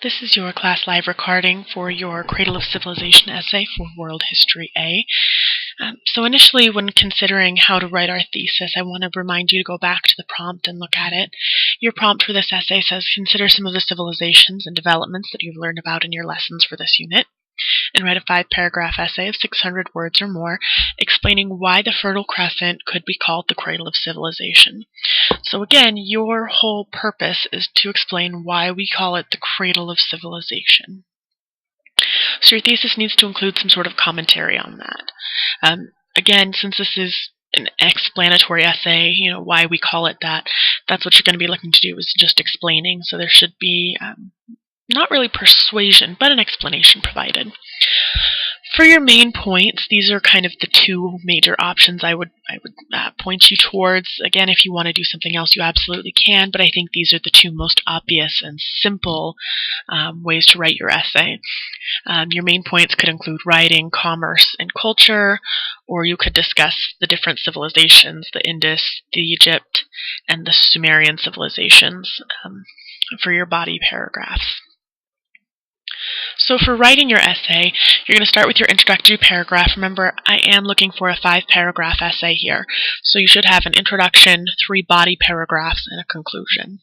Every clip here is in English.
This is your class live recording for your Cradle of Civilization essay for World History A. So initially, when considering how to write our thesis, I want to remind you to go back to the prompt and look at it. Your prompt for this essay says, consider some of the civilizations and developments that you've learned about in your lessons for this unit, and write a 5-paragraph essay of 600 words or more explaining why the Fertile Crescent could be called the Cradle of Civilization. So again, your whole purpose is to explain why we call it the Cradle of Civilization. So your thesis needs to include some sort of commentary on that. Again, since this is an explanatory essay, why we call it that, that's what you're going to be looking to do, is just explaining. So there should be not really persuasion, but an explanation provided. For your main points, these are kind of the two major options I would point you towards. Again, if you want to do something else, you absolutely can, but I think these are the two most obvious and simple ways to write your essay. Your main points could include writing, commerce, and culture, or you could discuss the different civilizations, the Indus, the Egypt, and the Sumerian civilizations for your body paragraphs. So for writing your essay, you're going to start with your introductory paragraph. Remember, I am looking for a 5-paragraph essay here. So you should have an introduction, 3 body paragraphs, and a conclusion.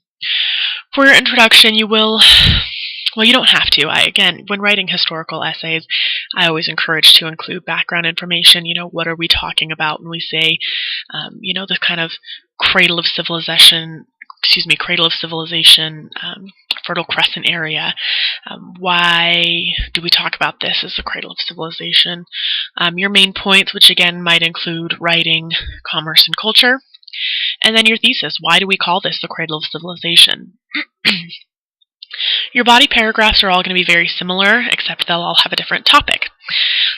For your introduction, you don't have to. Again, when writing historical essays, I always encourage to include background information. What are we talking about when we say, this kind of Cradle of Civilization, Fertile Crescent area. Why do we talk about this as the Cradle of Civilization? Your main points, which again might include writing, commerce, and culture. And then your thesis, why do we call this the Cradle of Civilization? Your body paragraphs are all going to be very similar, except they'll all have a different topic.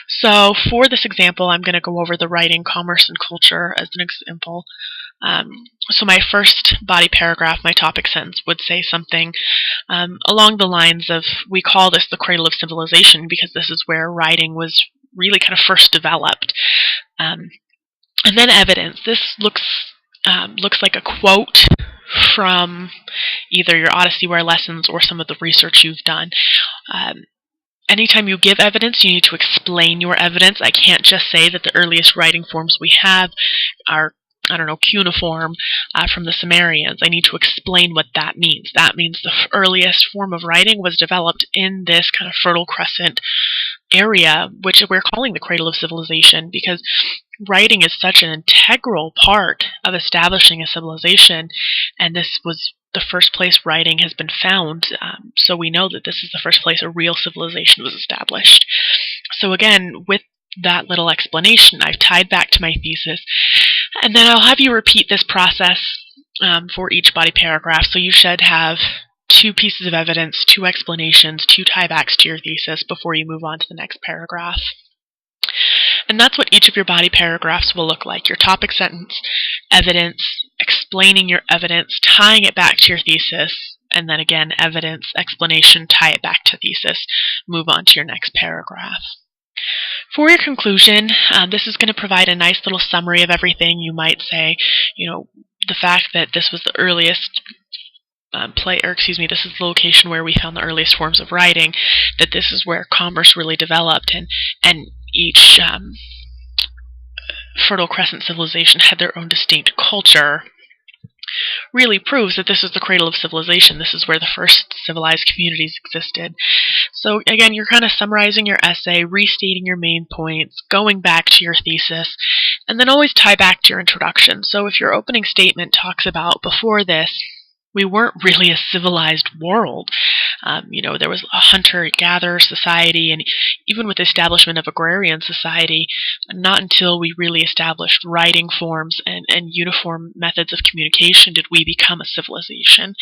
So for this example, I'm going to go over the writing, commerce, and culture as an example. So my first body paragraph, my topic sentence, would say something along the lines of, we call this the Cradle of Civilization because this is where writing was really kind of first developed. And then evidence. This looks like a quote from either your Odyssey Ware lessons or some of the research you've done. Anytime you give evidence, you need to explain your evidence. I can't just say that the earliest writing forms we have are, cuneiform from the Sumerians. I need to explain what that means. That means the earliest form of writing was developed in this kind of Fertile Crescent area, which we're calling the Cradle of Civilization, because writing is such an integral part of establishing a civilization, and this was the first place writing has been found, so we know that this is the first place a real civilization was established. So again, with that little explanation, I've tied back to my thesis, and then I'll have you repeat this process for each body paragraph. So you should have 2 pieces of evidence, 2 explanations, 2 tiebacks to your thesis before you move on to the next paragraph. And that's what each of your body paragraphs will look like. Your topic sentence, evidence, explaining your evidence, tying it back to your thesis, and then again, evidence, explanation, tie it back to thesis, move on to your next paragraph. For your conclusion, this is going to provide a nice little summary of everything. You might say, the fact that this was the earliest this is the location where we found the earliest forms of writing, that this is where commerce really developed, and each Fertile Crescent civilization had their own distinct culture, really proves that this is the Cradle of Civilization. This is where the first civilized communities existed. So again, you're kind of summarizing your essay, restating your main points, going back to your thesis, and then always tie back to your introduction. So if your opening statement talks about, before this, we weren't really a civilized world. There was a hunter-gatherer society, and even with the establishment of agrarian society, not until we really established writing forms and uniform methods of communication did we become a civilization.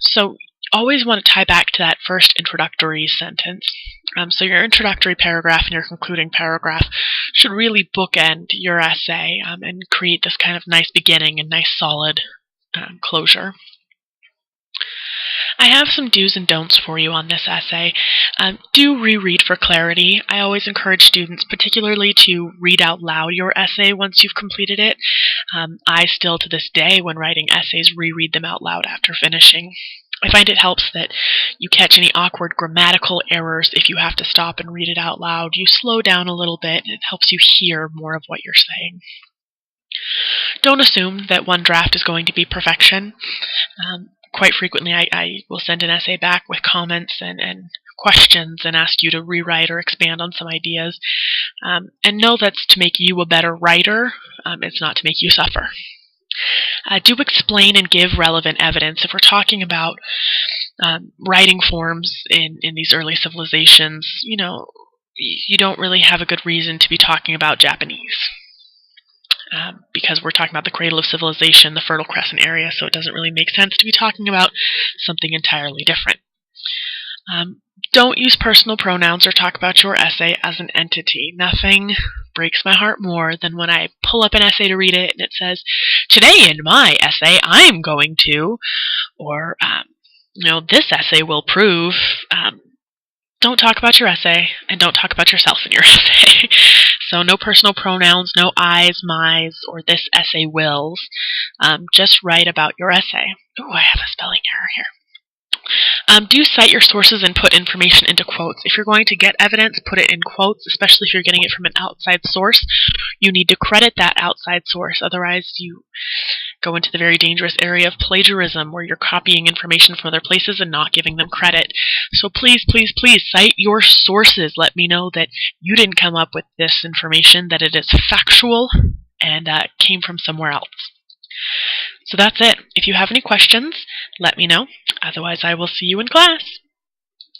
So always want to tie back to that first introductory sentence. So your introductory paragraph and your concluding paragraph should really bookend your essay and create this kind of nice beginning and nice solid closure. I have some do's and don'ts for you on this essay. Do reread for clarity. I always encourage students particularly to read out loud your essay once you've completed it. I still, to this day, when writing essays, reread them out loud after finishing. I find it helps that you catch any awkward grammatical errors if you have to stop and read it out loud. You slow down a little bit, and it helps you hear more of what you're saying. Don't assume that one draft is going to be perfection. Quite frequently, I will send an essay back with comments and questions and ask you to rewrite or expand on some ideas. And know that's to make you a better writer. It's not to make you suffer. Do explain and give relevant evidence. If we're talking about writing forms in these early civilizations, you don't really have a good reason to be talking about Japanese. Because we're talking about the Cradle of Civilization, the Fertile Crescent area, so it doesn't really make sense to be talking about something entirely different. Don't use personal pronouns or talk about your essay as an entity. Nothing breaks my heart more than when I pull up an essay to read it and it says, "Today in my essay, I'm going to," or, "this essay will prove." Don't talk about your essay, and don't talk about yourself in your essay. So no personal pronouns, no I's, my's, or "this essay wills." Just write about your essay. Oh, I have a spelling error here. Do cite your sources and put information into quotes. If you're going to get evidence, put it in quotes, especially if you're getting it from an outside source. You need to credit that outside source, otherwise you go into the very dangerous area of plagiarism, where you're copying information from other places and not giving them credit. So please, please, please cite your sources. Let me know that you didn't come up with this information, that it is factual and came from somewhere else. So that's it. If you have any questions, let me know. Otherwise, I will see you in class.